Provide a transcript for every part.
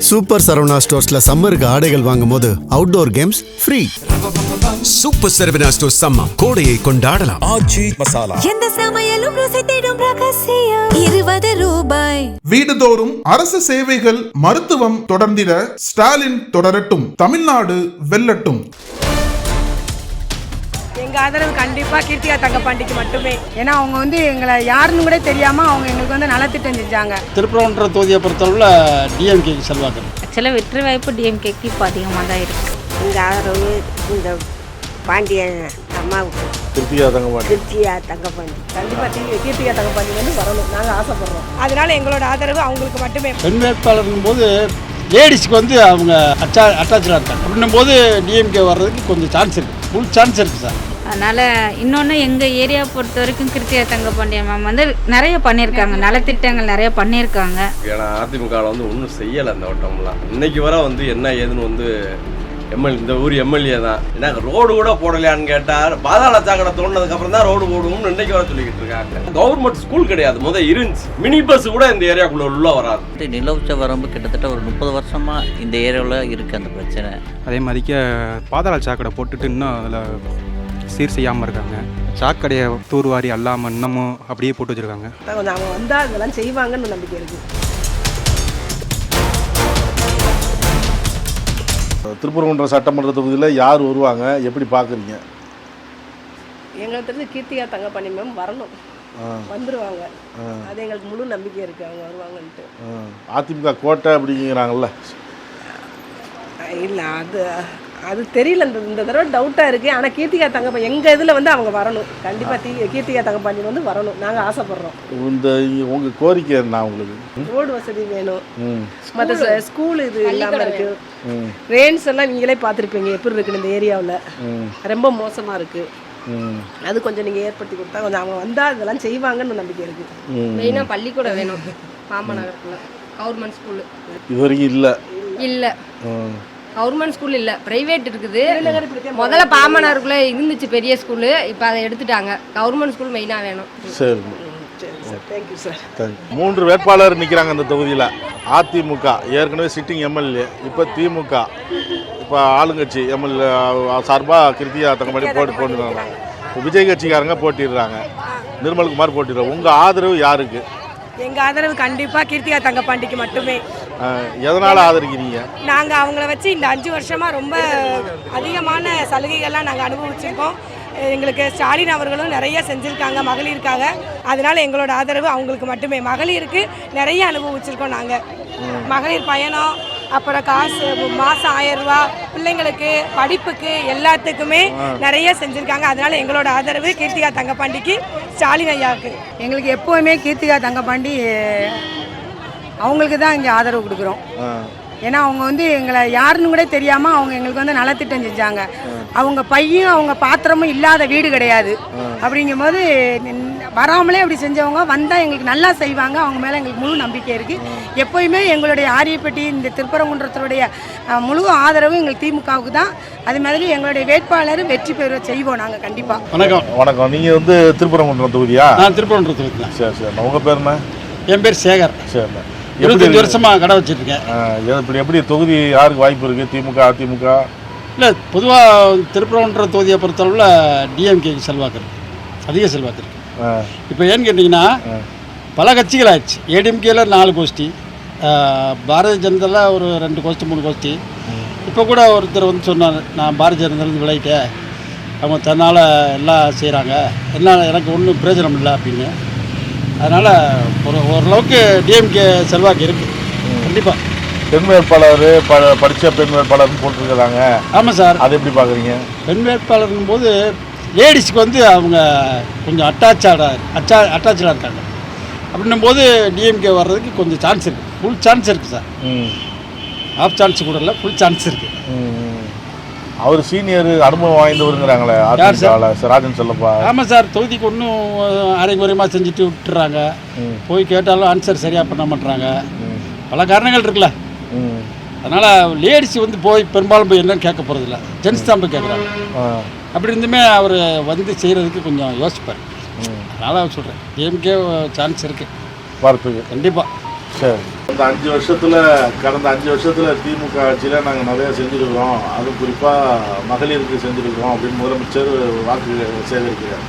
Super Saravana ஸ்டோர்ஸ்ல சம்மருக்கு ஆடைகள் வாங்கும் போது outdoor games free. Super Saravana stores summer கோடையை கொண்டாடலாம். ஆச்சி மசாலா எந்த சமையலும் ருசி தேடும் ரகசியம் 20 ரூபாய். வீடுதோறும் அரசு சேவைகள் மருத்துவம் தொடர்ந்திட ஸ்டாலின் தொடரட்டும், தமிழ்நாடு வெல்லட்டும். எங்கள் ஆதரவு கண்டிப்பாக கீர்த்திகா தங்கப்பாண்டிக்கு மட்டுமே. ஏன்னா அவங்க எங்களை யாருன்னு கூட தெரியாமல் அவங்க எங்களுக்கு நலத்திட்டம் செஞ்சாங்க. திருப்பரங்குன்ற தொகுதியை பொறுத்தளவில் டிஎம்கேக்கு செல்வாக்கு. ஆக்சுவலாக வெற்றி வாய்ப்பு டிஎம்கேக்கு இப்போ அதிகமாக தான் இருக்குது. எங்கள் ஆதரவு இந்த பாண்டியன் அம்மாவுக்கு கீர்த்திகா தங்கப்பாண்டி கண்டிப்பாக கீர்த்திகா தங்கப்பாண்டி வரணும் நாங்கள் ஆசைப்படுறோம். அதனால எங்களோட ஆதரவு அவங்களுக்கு மட்டுமே. பெண் வேட்பாளர்னும் போது லேடிஸ்க்கு அவங்க அட்டாச்சாக இருக்காங்க. அப்படின்னும் போது டிஎம்கே வர்றதுக்கு கொஞ்சம் சான்ஸ் இருக்குது, ஃபுல் சான்ஸ் இருக்குது சார். அதனால் இன்னொன்று எங்கள் ஏரியா பொறுத்த வரைக்கும் கிருத்திகா தங்கப்பாண்டியன் மேம் நிறைய பண்ணியிருக்காங்க, நலத்திட்டங்கள் நிறைய பண்ணியிருக்காங்க. ஏன்னா அதிமுகவில் ஒன்றும் செய்யலை அந்த வட்டம்லாம். இன்னைக்கு வர என்ன ஏதுன்னு இந்த ஊர் எம்எல்ஏ தான். ஏன்னா ரோடு கூட போடலையான்னு கேட்டால் பாதாள சாக்கடை தோண்டினதுக்கப்புறம் தான் ரோடு போடுவோம்னு இன்னைக்கு வர சொல்லிக்கிட்டு இருக்காங்க. கவர்மெண்ட் ஸ்கூல் கிடையாது, இருந்துச்சு. மினி பஸ் கூட இந்த ஏரியாக்குள்ள உள்ள வராது. நிலவுச்ச வரம்பு கிட்டத்தட்ட ஒரு 30 வருஷமாக இந்த ஏரியாவில் இருக்குது அந்த பிரச்சனை. அதே மாதிரிக்க பாதாள சாக்கடை போட்டுட்டு இன்னும் அதில் சீர் செய்யாமல் இருக்காங்க. சாக்கடையை தூர்வாரி அல்லாமல் இன்னமும் அப்படியே போட்டு வச்சுருக்காங்க. அவங்க வந்தால் அதெல்லாம் செய்வாங்கன்னு நம்பிக்கை இருக்குது. திருப்பரங்குன்ற சட்டமன்ற தொகுதியில் யார் வருவாங்க, எப்படி பார்க்குறீங்க? எங்களுக்கு தெரிஞ்சு கீர்த்திகா தங்கப்பாண்டி மேம் வரணும், வந்துடுவாங்க. அது எங்களுக்கு முழு நம்பிக்கை இருக்குது அவங்க வருவாங்கன்ட்டு. அதிமுக கோட்டை அப்படிங்கிறாங்கல்ல. இல்லை அது தெரியல, இந்த தடவை டவுட்டாக இருக்குது. ஆனால் கீர்த்திகா தங்கப்பாண்டி எங்கள் இதில் அவங்க வரணும். கண்டிப்பாக கீர்த்திகா தங்கப்பாண்டி வரணும் நாங்கள் ஆசைப்பட்றோம். உங்கள் கோரிக்கை என்ன? உங்களுக்கு ரோடு வசதி வேணும், மற்ற ஸ்கூல் இது இல்லாமல் இருக்குது. ரெயின்ஸ் எல்லாம் நீங்களே பார்த்துருப்பீங்க எப்படி இருக்குன்னு இந்த ஏரியாவில், ரொம்ப மோசமாக இருக்குது. அது கொஞ்சம் நீங்கள் ஏற்படுத்தி கொடுத்தா கொஞ்சம் அவங்க வந்தால் அதெல்லாம் செய்வாங்கன்னு நம்பிக்கை இருக்குது. மெயினாக பள்ளிக்கூடம் வேணும் பாமநகரத்தில். கவர்மெண்ட் ஸ்கூலு இது வரைக்கும் இல்லை. கவர்மெண்ட் ஸ்கூல் இல்லை, ப்ரைவேட் இருக்குது. முதல்ல பாமனருக்குள்ளே இருந்துச்சு பெரிய ஸ்கூலு, இப்போ அதை எடுத்துட்டாங்க. கவர்மெண்ட் ஸ்கூல் மெயினாக வேணும். சரி, தேங்க்யூ சார். 3 வேட்பாளர் நிற்கிறாங்க இந்த தொகுதியில். அதிமுக ஏற்கனவே சிட்டிங் எம்எல்ஏ, இப்போ திமுக, இப்போ ஆளுங்கட்சி எம்எல்ஏ சார்பாக கிருத்திகா தங்கப்பாண்டி போட்டுருக்காங்க. விஜய் கட்சிக்காரங்க போட்டிடுறாங்க, நிர்மல்குமார் போட்டிடுறாங்க. உங்கள் ஆதரவு யாருக்கு? எங்கள் ஆதரவு கண்டிப்பாக கீர்த்திகா தங்கப்பாண்டிக்கு மட்டுமே. எதனால் ஆதரிக்கிறீங்க? நாங்கள் அவங்கள வச்சு இந்த 5 வருஷமாக ரொம்ப அதிகமான சலுகைகள்லாம் நாங்கள் அனுபவிச்சிருக்கோம். எங்களுக்கு ஸ்டாலின் அவர்களும் நிறைய செஞ்சுருக்காங்க மகளிருக்காக. அதனால் எங்களோட ஆதரவு அவங்களுக்கு மட்டுமே. மகளிருக்கு நிறைய அனுபவிச்சிருக்கோம் நாங்கள். மகளிர் பயணம், அப்புறம் காசு மாதம் 1000 ரூபா, பிள்ளைங்களுக்கு படிப்புக்கு எல்லாத்துக்குமே நிறைய செஞ்சுருக்காங்க. அதனால் எங்களோட ஆதரவு கீர்த்திகா தங்கப்பாண்டிக்கு, ஸ்டாலின் ஐயாவுக்கு. எங்களுக்கு எப்போவுமே கீர்த்திகா தங்கப்பாண்டி அவங்களுக்கு தான் இங்கே ஆதரவு கொடுக்குறோம். ஏன்னா அவங்க எங்களை யாருன்னு கூட தெரியாமல் அவங்க எங்களுக்கு நலத்திட்டம் செஞ்சாங்க. அவங்க பையும் அவங்க பாத்திரமும் இல்லாத வீடு கிடையாது. அப்படிங்கும்போது வராமலே அப்படி செஞ்சவங்க வந்தால் எங்களுக்கு நல்லா செய்வாங்க. அவங்க மேலே எங்களுக்கு முழு நம்பிக்கை இருக்குது. எப்போயுமே எங்களுடைய ஆரியப்பட்டி இந்த திருப்பரங்குன்றத்தினுடைய முழு ஆதரவு எங்களுக்கு திமுகவுக்கு தான். அது மாதிரி எங்களுடைய வேட்பாளர் வெற்றி பெற செய்வோம் நாங்கள் கண்டிப்பாக. வணக்கம். நீங்கள் திருப்பரங்குன்றம் தொகுதியா? நான் திருப்பரங்குன்ற தொகுதி தான். சரி. உங்கள் பேர் என்ன? என் பேர் சேகர். சரி. 25 வருஷமாக கடை வச்சுருக்கேன். இப்படி எப்படி தொகுதி யாருக்கு வாய்ப்பு இருக்குது? திமுக அதிமுக? இல்லை, பொதுவாக திருப்பரங்குன்ற தொகுதியை பொறுத்தளவில் டிஎம்கேக்கு செல்வாக்கு இருக்குது, அதிக செல்வாக்கு இருக்குது. இப்போ ஏன்னு கேட்டிங்கன்னா பல கட்சிகள் ஆயிடுச்சு. ஏடிஎம்கேல 4 கோஷ்டி, பாரதிய ஜனதாவில் ஒரு 2 கோஷ்டி 3 கோஷ்டி. இப்போ கூட ஒருத்தர் சொன்னார், நான் பாரதிய ஜனதாலேருந்து விளையிட்டேன், அவங்க தன்னால் எல்லாம் செய்கிறாங்க, என்னால் எனக்கு ஒன்றும் பிரயோஜனம் இல்லை அப்படின்னு. அதனால் ஓரளவுக்கு டிஎம்கே செல்வாக்கு இருக்குது கண்டிப்பாக. பெண் வேட்பாளர் படித்த பெண் வேட்பாளர்னு போட்டிருக்கிறாங்க. ஆமாம் சார். அது எப்படி பார்க்குறீங்க? பெண் வேட்பாளர்னும் போது லேடிஸ்க்கு அவங்க கொஞ்சம் அட்டாச்சாக இருக்காங்க. அப்படின்னும் போது டிஎம்கே வர்றதுக்கு கொஞ்சம் சான்ஸ் இருக்குது, ஃபுல் சான்ஸ் இருக்குது சார். ஆஃப் சான்ஸ் கூட இல்லை, ஃபுல் சான்ஸ் இருக்குது. அவர் சீனியர் அனுபவம் வாய்ந்தவருங்கிறாங்களே ராஜன் செல்லப்பா. ஆமாம் சார். தொகுதிக்கு ஒன்றும் அரைகுறையமாக செஞ்சுட்டு விட்டுறாங்க. போய் கேட்டாலும் ஆன்சர் சரியாக பண்ண மாட்டுறாங்க. பல காரணங்கள் இருக்குல்ல. அதனால் லேடிஸ் போய் பெரும்பாலும் போய் என்னன்னு கேட்க போகிறதில்ல, ஜென்ஸ் தான் போய் கேட்குறாங்க. அப்படி இருந்துமே அவர் செய்கிறதுக்கு கொஞ்சம் யோசிப்பார். அதனால் சொல்கிறேன், டிஎம்கே சான்ஸ் இருக்குது வரத்துக்கு கண்டிப்பாக. சரி. இந்த 5 வருஷத்தில் கடந்த 5 வருஷத்தில் திமுக ஆட்சியில் நாங்கள் நிறையா செஞ்சுருக்கிறோம், அதுவும் குறிப்பாக மகளிருக்கு செஞ்சுருக்கிறோம் அப்படின்னு முதலமைச்சர் வாக்கு சேகரிக்கிறார்.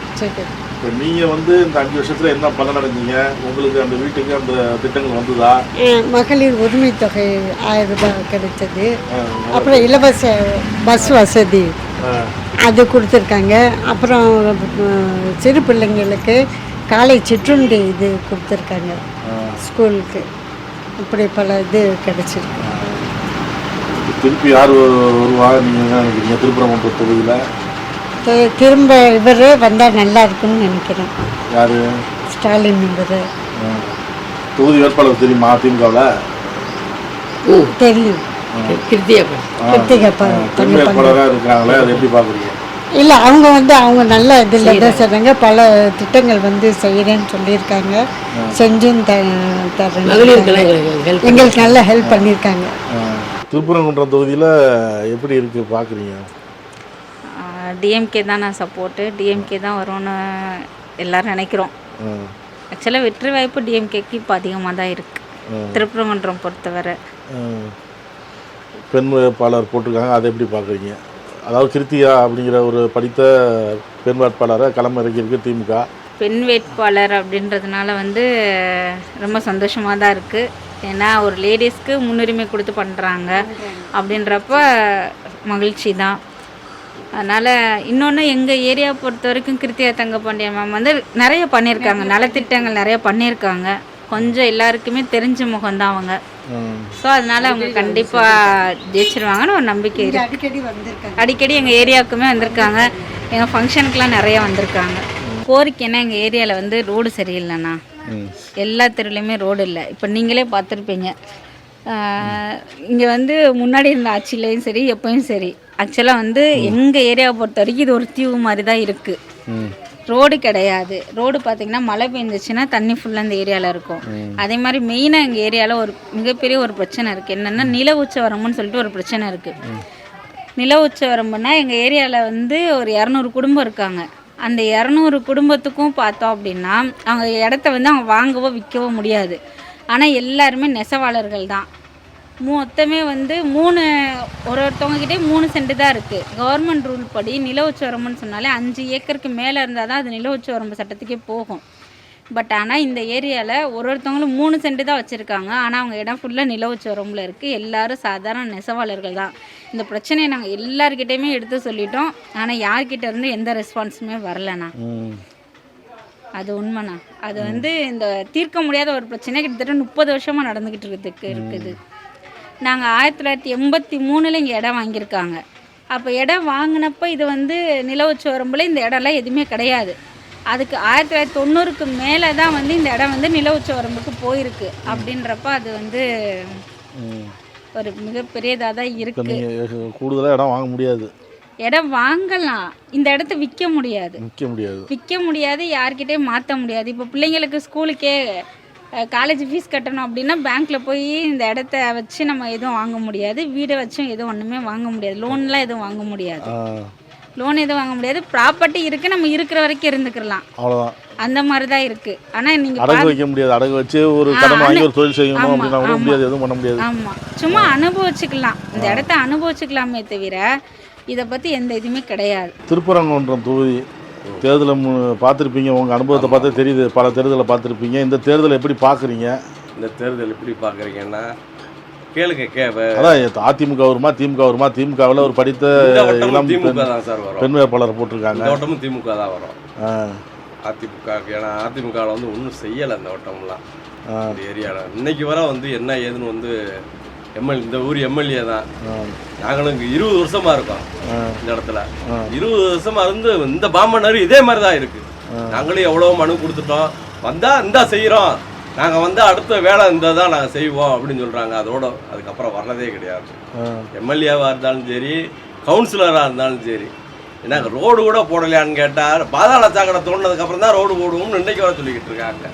இப்போ நீங்கள் வந்து இந்த 5 வருஷத்தில் என்ன பலனடைஞ்சீங்க? உங்களுக்கு அந்த வீட்டுக்கு அந்த திட்டங்கள் வந்ததா? மகளிர் உரிமை தொகை 1000 ரூபாய் கிடைச்சது. அப்புறம் இலவச பஸ் வசதி அது கொடுத்துருக்காங்க. அப்புறம் சிறு பிள்ளைங்களுக்கு காலை சிற்றுண்டி இது கொடுத்துருக்காங்க ஸ்கூலுக்கு. இப்படி பல இது கிடைச்சிருக்கு. திருப்பி யார் வருவா நீங்கள் என்ன நினைக்கிறீங்க திருப்பரங்குன்றம் தொகுதியில்? திரும்ப இவர் வந்தால் நல்லா இருக்குன்னு நினைக்கிறேன். யார்? ஸ்டாலின் இவர். தொகுதி வேட்பாளர் தெரியுமா திமுகவில்? தெரியும். வேட்பாளராக இருக்காங்களே, அதை எப்படி பார்க்குறீங்க? இல்லை, அவங்க அவங்க நல்ல இதில் தான் செய்கிறாங்க. பல திட்டங்கள் செய்கிறேன்னு சொல்லியிருக்காங்க. செஞ்சும் தரேன். எங்களுக்கு நல்ல ஹெல்ப் பண்ணியிருக்காங்க. திருப்பரங்குன்றம் தொகுதியில் எப்படி இருக்குது பார்க்குறீங்க? டிஎம்கே தான் நான் சப்போர்ட்டு. டிஎம்கே தான் வரும்னு எல்லோரும் நினைக்கிறோம். ஆக்சுவலாக வெற்றி வாய்ப்பு டிஎம்கேக்கு இப்போ அதிகமாக தான் இருக்குது திருப்பரங்குன்றம் பொறுத்தவரை. பெண் வேட்பாளர் போட்டிருக்காங்க, அதை எப்படி பார்க்குறீங்க? அதாவது கிருத்தியா அப்படிங்கிற ஒரு படித்த பெண் வேட்பாளரை களமிறக்கியிருக்கு திமுக. பெண் வேட்பாளர் அப்படின்றதுனால ரொம்ப சந்தோஷமாக தான் இருக்குது. ஏன்னா ஒரு லேடிஸ்க்கு முன்னுரிமை கொடுத்து பண்ணுறாங்க அப்படின்றப்ப மகிழ்ச்சி தான். அதனால் இன்னொன்று எங்கள் ஏரியா பொறுத்த வரைக்கும் கிருத்தியா தங்கபாண்டியன் மேம் நிறைய பண்ணியிருக்காங்க, நலத்திட்டங்கள் நிறைய பண்ணியிருக்காங்க. கொஞ்சம் எல்லாருக்குமே தெரிஞ்ச முகம்தான் அவங்க. ஸோ அதனால் அவங்க கண்டிப்பாக ஜெயிச்சிருவாங்கன்னு ஒரு நம்பிக்கை இருக்குது. அடிக்கடி எங்கள் ஏரியாவுக்குமே வந்திருக்காங்க, எங்கள் ஃபங்க்ஷனுக்கெலாம் நிறைய வந்திருக்காங்க. கோரிக்கைன்னா எங்கள் ஏரியாவில் ரோடு சரியில்லைண்ணா. எல்லா தெருவுலையுமே ரோடு இல்லை. இப்போ நீங்களே பார்த்துருப்பீங்க, இங்கே முன்னாடி இருந்த ஆட்சியிலையும் சரி எப்பயும் சரி ஆக்சுவலாக எங்கள் ஏரியாவை பொறுத்த வரைக்கும் இது ஒரு தீவு மாதிரி தான் இருக்குது. ரோடு கிடையாது. ரோடு பார்த்திங்கன்னா மழை பெஞ்சிச்சுன்னா தண்ணி ஃபுல்லாக இந்த ஏரியாவில் இருக்கும். அதே மாதிரி மெயினாக எங்கள் ஏரியாவில் ஒரு மிகப்பெரிய ஒரு பிரச்சனை இருக்குது. என்னென்னா நில உச்சவரம்புன்னு சொல்லிட்டு ஒரு பிரச்சனை இருக்குது. நில உச்சவரம்புனா எங்கள் ஏரியாவில் ஒரு 200 குடும்பம் இருக்காங்க. அந்த 200 குடும்பத்துக்கும் பார்த்தோம் அப்படின்னா அவங்க இடத்த அவங்க வாங்கவோ விற்கவோ முடியாது. ஆனால் எல்லாருமே நெசவாளர்கள் தான். மொத்தமே 3 ஒருத்தவங்ககிட்டே 3 சென்ட் தான் இருக்குது. கவர்மெண்ட் ரூல் படி நில உச்சவரம்புன்னு சொன்னாலே 5 ஏக்கருக்கு மேலே இருந்தால் தான் அது நில உச்சவரம்பு சட்டத்துக்கே போகும். பட் ஆனால் இந்த ஏரியாவில் ஒருத்தவங்களும் 3 சென்ட் தான் வச்சுருக்காங்க. ஆனால் அவங்க இடம் ஃபுல்லாக நில உச்சவரம்பில் இருக்குது. எல்லோரும் சாதாரண நெசவாளர்கள் தான். இந்த பிரச்சனையை நாங்கள் எல்லார்கிட்டையுமே எடுத்து சொல்லிட்டோம். ஆனால் யார்கிட்ட இருந்து எந்த ரெஸ்பான்ஸுமே வரலண்ணா. அது உண்மைண்ணா. அது இந்த தீர்க்க முடியாத ஒரு பிரச்சனை கிட்டத்தட்ட 30 வருஷமாக நடந்துக்கிட்டு இருக்குது. நாங்கள் 1983 இங்கே இடம் வாங்கியிருக்காங்க. அப்போ இடம் வாங்கினப்போ இது நில உச்சவரம்பில் இந்த இடம்லாம் எதுவுமே கிடையாது. அதுக்கு 1990க்கு மேலே தான் இந்த இடம் நில உச்சவரம்புக்கு போயிருக்கு. அப்படின்றப்ப அது ஒரு மிகப்பெரியதாக தான் இருக்குது. கூடுதலாக இடம் வாங்க முடியாது. இடம் வாங்கலாம், இந்த இடத்த விற்க முடியாது, யார்கிட்டயும் மாற்ற முடியாது. இப்போ பிள்ளைங்களுக்கு ஸ்கூலுக்கே காலேஜ் ஃபீஸ் கட்டணும் அப்படின்னா பேங்க்கில் போய் இந்த இடத்த வச்சு நம்ம எதுவும் வாங்க முடியாது. வீடை வச்சும் எதுவும் ஒன்றுமே வாங்க முடியாது. லோன்லாம் எதுவும் வாங்க முடியாது. ப்ராப்பர்ட்டி இருக்குது, நம்ம இருக்கிற வரைக்கும் இருந்துக்கலாம், அவ்வளோதான். அந்த மாதிரி தான் இருக்குது. ஆனால் நீங்கள் அடகு வைக்க முடியாது. அடகு வச்சு ஒரு கடன் வாங்கி ஒரு தொழில் செய்யணும் அப்படின்னா கூட முடியாது, எதுவும் பண்ண முடியாது. ஆமாம், சும்மா அனுபவிச்சுக்கலாம், இந்த இடத்த அனுபவிச்சுக்கலாமே தவிர இதை பற்றி எந்த இதுவுமே கிடையாது. திருப்பரங்குன்றம் தொகுதி தேர்தலை பார்த்துருப்பீங்க, உங்கள் அனுபவத்தை பார்த்தா தெரியுது, பல தேர்தலை பார்த்துருப்பீங்க. இந்த தேர்தலை எப்படி பார்க்குறீங்க? இந்த தேர்தல் எப்படி பார்க்குறீங்கன்னா கேளுங்க அதான் அதிமுக வருமா திமுக வருமா? திமுகவில் ஒரு படித்த இளம் பெண் வேட்பாளர் போட்டிருக்காங்க. இந்த வட்டமும் திமுக தான் வரும். அதிமுக ஏன்னா அதிமுகவில் ஒன்றும் செய்யலை இந்த வட்டம்லாம் இந்த ஏரியாவில். இன்னைக்கு வர என்ன ஏதுன்னு இந்த ஊர் எம்எல்ஏ தான். நாங்களும் இங்கே 20 வருஷமா இருக்கோம் இந்த இடத்துல. 20 வருஷமா இருந்து இந்த பாம்பனர் இதே மாதிரி தான் இருக்கு. நாங்களும் எவ்வளோ மனு கொடுத்துட்டோம், வந்தா இந்தா செய்கிறோம், நாங்கள் அடுத்த வேலை இந்த தான் நாங்கள் செய்வோம் அப்படின்னு சொல்கிறாங்க. அதுக்கப்புறம் வர்றதே கிடையாது. எம்எல்ஏவாக இருந்தாலும் சரி, கவுன்சிலராக இருந்தாலும் சரி. ஏன்னா ரோடு கூட போடலையான்னு கேட்டால் பாதாள சாக்கடை தோண்டினதுக்கப்புறம் தான் ரோடு போடுவோம்னு இன்றைக்கு வர சொல்லிக்கிட்டு இருக்காங்க.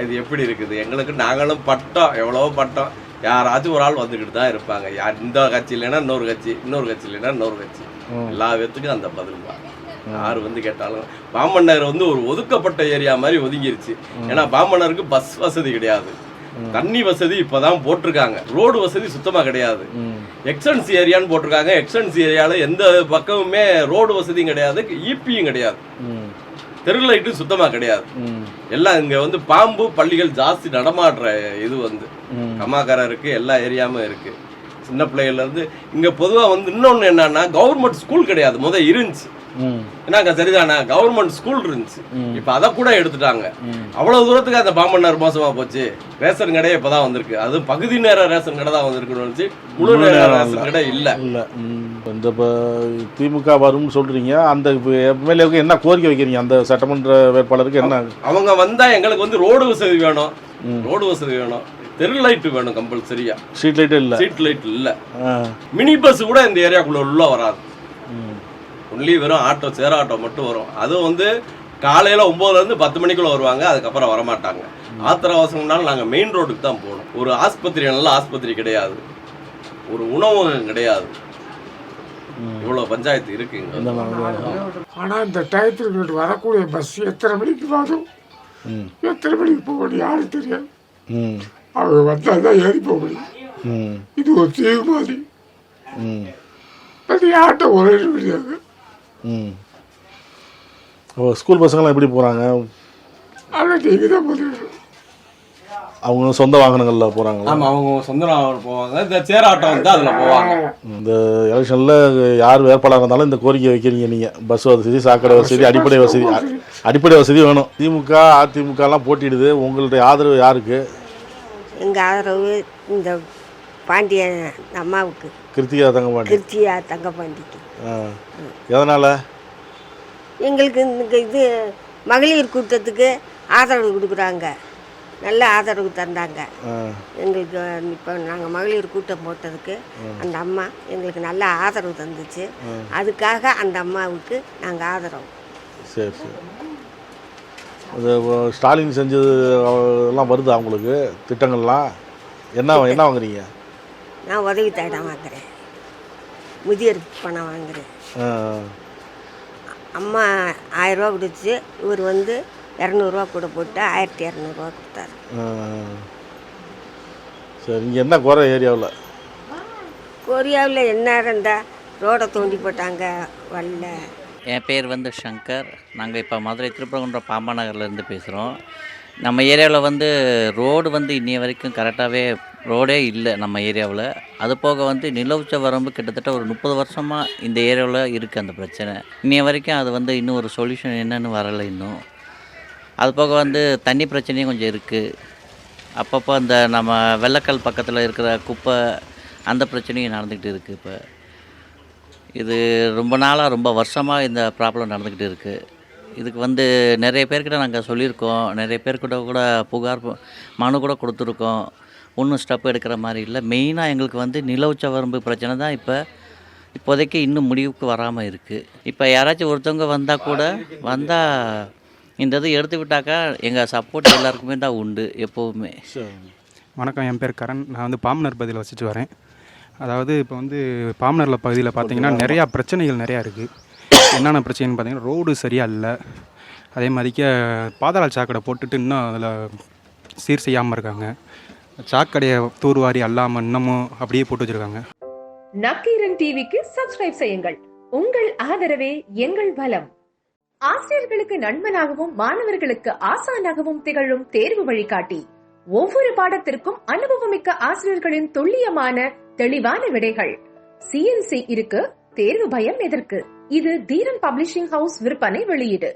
இது எப்படி இருக்குது எங்களுக்கு? நாங்களும் பட்டோம், எவ்வளவோ பட்டோம். யாராச்சும் ஒரு ஆள் வந்துக்கிட்டு தான் இருப்பாங்க. யார் இந்த கட்சி இல்லைன்னா இன்னொரு கட்சி, இன்னொரு கட்சி இல்லைன்னா இன்னொரு கட்சி. எல்லா பேர்த்துக்கும் அந்த பதில் தான். யார் கேட்டாலும் பாம்பன் நகர் ஒரு ஒதுக்கப்பட்ட ஏரியா மாதிரி ஒதுங்கிருச்சு. ஏன்னா பாம்பன் நகருக்கு பஸ் வசதி கிடையாது. தண்ணி வசதி இப்பதான் போட்டிருக்காங்க, ரோடு வசதி சுத்தமா கிடையாது. எக்ஸ்டென்ஸ் ஏரியான்னு போட்டிருக்காங்க. எக்ஸ்டென்ஸ் ஏரியால எந்த பக்கமுமே ரோடு வசதியும் கிடையாது, ஈபியும் கிடையாது, தெரு லைட்டும் சுத்தமா கிடையாது. எல்லாம் இங்க வந்து பாம்பு பள்ளிகள் ஜாஸ்தி நடமாடுற இது வந்து கமாக்காரம் இருக்கு, எல்லா ஏரியாவும் இருக்கு. சின்ன பிள்ளைகள்ல இருந்து இங்க பொதுவா வந்து இன்னொன்னு என்னன்னா கவர்மெண்ட் ஸ்கூல் கிடையாது, முத இருந்துச்சு. என்னங்க சரிதானா, கவர்மெண்ட் ஸ்கூல் இருந்துச்சு, இப்ப அத கூட எடுத்துட்டாங்க. அவ்வளவு தூரத்துக்கு அந்த பாம்பன்னார் மோசமா போச்சு. ரேஷன் கடை இப்பதான் வந்திருக்கு, அது பகுதி நேர ரேஷன் கடை தான் வந்திருக்கு, முழு நேர ரேஷன் கடை இல்ல. இந்த திமுக வரும்னு சொல்றீங்க, அந்த எம்எல்ஏவுக்கு என்ன கோரிக்கை வைக்கிறீங்க? அந்த சட்டமன்ற வேட்பாளருக்கு என்ன? அவங்க வந்தா எங்களுக்கு வந்து ரோடு வசதி வேணும், ரோடு வசதி வேணும், தெரு லைட் வேணும் கம்பல்சரியா. ஸ்ட்ரீட் லைட் இல்ல, ஸ்ட்ரீட் லைட் இல்ல. மினி பஸ் கூட இந்த ஏரியாக்குள்ள உள்ள வராது, ஒன்லி வெறும் ஆட்டோ, சேர ஆட்டோ மட்டும் வரும். அதுவும் வந்து காலையில 9ல இருந்து 10 மணிக்குள்ள வருவாங்க, அதுக்கப்புறம் வரமாட்டாங்க. ஆத்திர அவசரம்னாலும் நாங்க மெயின் ரோடுக்கு தான் போகணும். ஒரு ஆஸ்பத்திரி, நல்ல ஆஸ்பத்திரி கிடையாது, ஒரு உணவகம் கிடையாது, இவ்வளவு பஞ்சாயத்து இருக்குங்க. ஆனா இந்த டயத்துக்கு வரக்கூடிய பஸ் எத்தனை மணிக்கு வரும், எத்தனை மணிக்கு போக முடியும் யாருக்கு தெரியாது. அவங்க வந்தால்தான் ஏறி போக முடியும். இது ஒரு தீவு மாதிரி. அது யார்கிட்ட ஒரே முடியாது. ஸ்கூல் பசங்களாம் எப்படி போகிறாங்க? ஆனால் நீங்கள் தான் போகிறீங்க. அவங்க சொந்த வாகனங்கள்ல போகிறாங்க. ஆமாம், அவங்க சொந்த வாகனம் போவாங்க, இந்த சேர் ஆட்டோ வந்து அதில் போவாங்க. இந்த எலெக்ஷனில் யார் வேட்பாளராக இருந்தாலும் இந்த கோரிக்கை வைக்கிறீங்க நீங்கள்? பஸ் வசதி, சாக்கடை வசதி, அடிப்படை வசதி வேணும். திமுக அதிமுகலாம் போட்டிடுது, உங்களுடைய ஆதரவு யாருக்கு? எங்கள் ஆதரவு இந்த பாண்டியன் அம்மாவுக்கு, கிருத்திகா தங்கபாண்டிக்கு. எதனால்? எங்களுக்கு இந்த இது மகளிர் கூட்டத்துக்கு ஆதரவு கொடுக்குறாங்க, நல்ல ஆதரவு தந்தாங்க எங்களுக்கு. இப்போ நாங்கள் மகளிர் கூட்டம் போட்டதுக்கு அந்த அம்மா எங்களுக்கு நல்ல ஆதரவு தந்துச்சு, அதுக்காக அந்த அம்மாவுக்கு நாங்கள் ஆதரவு. சரி சரி. ஸ்டாலின் செஞ்சது எல்லாம் வருது அவங்களுக்கு திட்டங்கள்லாம்? என்ன வாங்குறீங்க? நான் உதவி தடம் வாங்குறேன், முதியோர் பணம் வாங்குறேன். அம்மா 1000 ரூபா கொடுத்து, இவர் வந்து 200 கூட போட்டு 1200 கொடுத்தாரு. சரி, இங்கே என்ன குறை ஏரியாவில்? கொரியாவில் என்ன இருந்தால் ரோடை தோண்டி போட்டாங்க, வரல. என் பேர் வந்து சங்கர். நாங்கள் இப்போ மதுரை திருப்பரங்குன்றம் பாம்பா நகர்லேருந்து பேசுகிறோம். நம்ம ஏரியாவில் வந்து ரோடு வந்து இன்னைய வரைக்கும் கரெக்டாகவே ரோடே இல்லை நம்ம ஏரியாவில். அது போக வந்து நிலவுச்ச வரம்பு கிட்டத்தட்ட ஒரு 30 வருஷமாக இந்த ஏரியாவில் இருக்குது அந்த பிரச்சனை. இன்னைய வரைக்கும் அது வந்து இன்னும் ஒரு சொல்யூஷன் என்னன்னு வரலை இன்னும். அது போக வந்து தண்ணி பிரச்சனையும் கொஞ்சம் இருக்குது. அப்பப்போ அந்த நம்ம வெள்ளக்கல் பக்கத்தில் இருக்கிற குப்பை அந்த பிரச்சனையும் நடந்துக்கிட்டு இருக்குது. இப்போ இது ரொம்ப நாளாக, ரொம்ப வருஷமாக இந்த ப்ராப்ளம் நடந்துக்கிட்டு இருக்குது. இதுக்கு வந்து நிறைய பேர்கிட்ட நாங்கள் சொல்லியிருக்கோம், நிறைய பேர்கிட்ட கூட புகார் மனு கூட கொடுத்துருக்கோம். ஒன்றும் ஸ்டெப் எடுக்கிற மாதிரி இல்லை. மெயினாக எங்களுக்கு வந்து நிலவுச்ச வரம்பு பிரச்சனை தான் இப்போதைக்கு இன்னும் முடிவுக்கு வராமல் இருக்குது. இப்போ யாராச்சும் ஒருத்தவங்க வந்தால் கூட இந்த இது எடுத்து விட்டாக்கா எங்கள் சப்போர்ட் எல்லாருக்குமே தான் உண்டு எப்போவுமே. வணக்கம், என் பேர் கரண். நான் வந்து பாமனர் பகுதியில் வசித்து வரேன். அதாவது இப்போ வந்து பாமனர் பகுதியில் பார்த்திங்கன்னா நிறையா பிரச்சனைகள் நிறையா இருக்குது. என்னென்ன பிரச்சனைன்னு பார்த்தீங்கன்னா, ரோடு சரியாக இல்லை, அதே மாதிரிக்க பாதாள சாக்கடை போட்டுட்டு இன்னும் அதில் சீர் செய்யாமல் இருக்காங்க. சாக்கடையை தூர்வாரி அல்லாமல் இன்னமும் அப்படியே போட்டு வச்சுருக்காங்க. நக்கீரன் டிவிக்கு சப்ஸ்கிரைப் செய்யுங்கள். உங்கள் ஆதரவே எங்கள் பலம். ஆசிரியர்களுக்கு நண்பனாகவும் மாணவர்களுக்கு ஆசானாகவும் திகழும் தேர்வு வழிகாட்டி. ஒவ்வொரு பாடத்திற்கும் அனுபவமிக்க ஆசிரியர்களின் துல்லியமான தெளிவான விடைகள். CNC இருக்கு, தேர்வு பயம் எதற்கு? இது தீரன் பப்ளிஷிங் ஹவுஸ் விற்பனை வெளியீடு.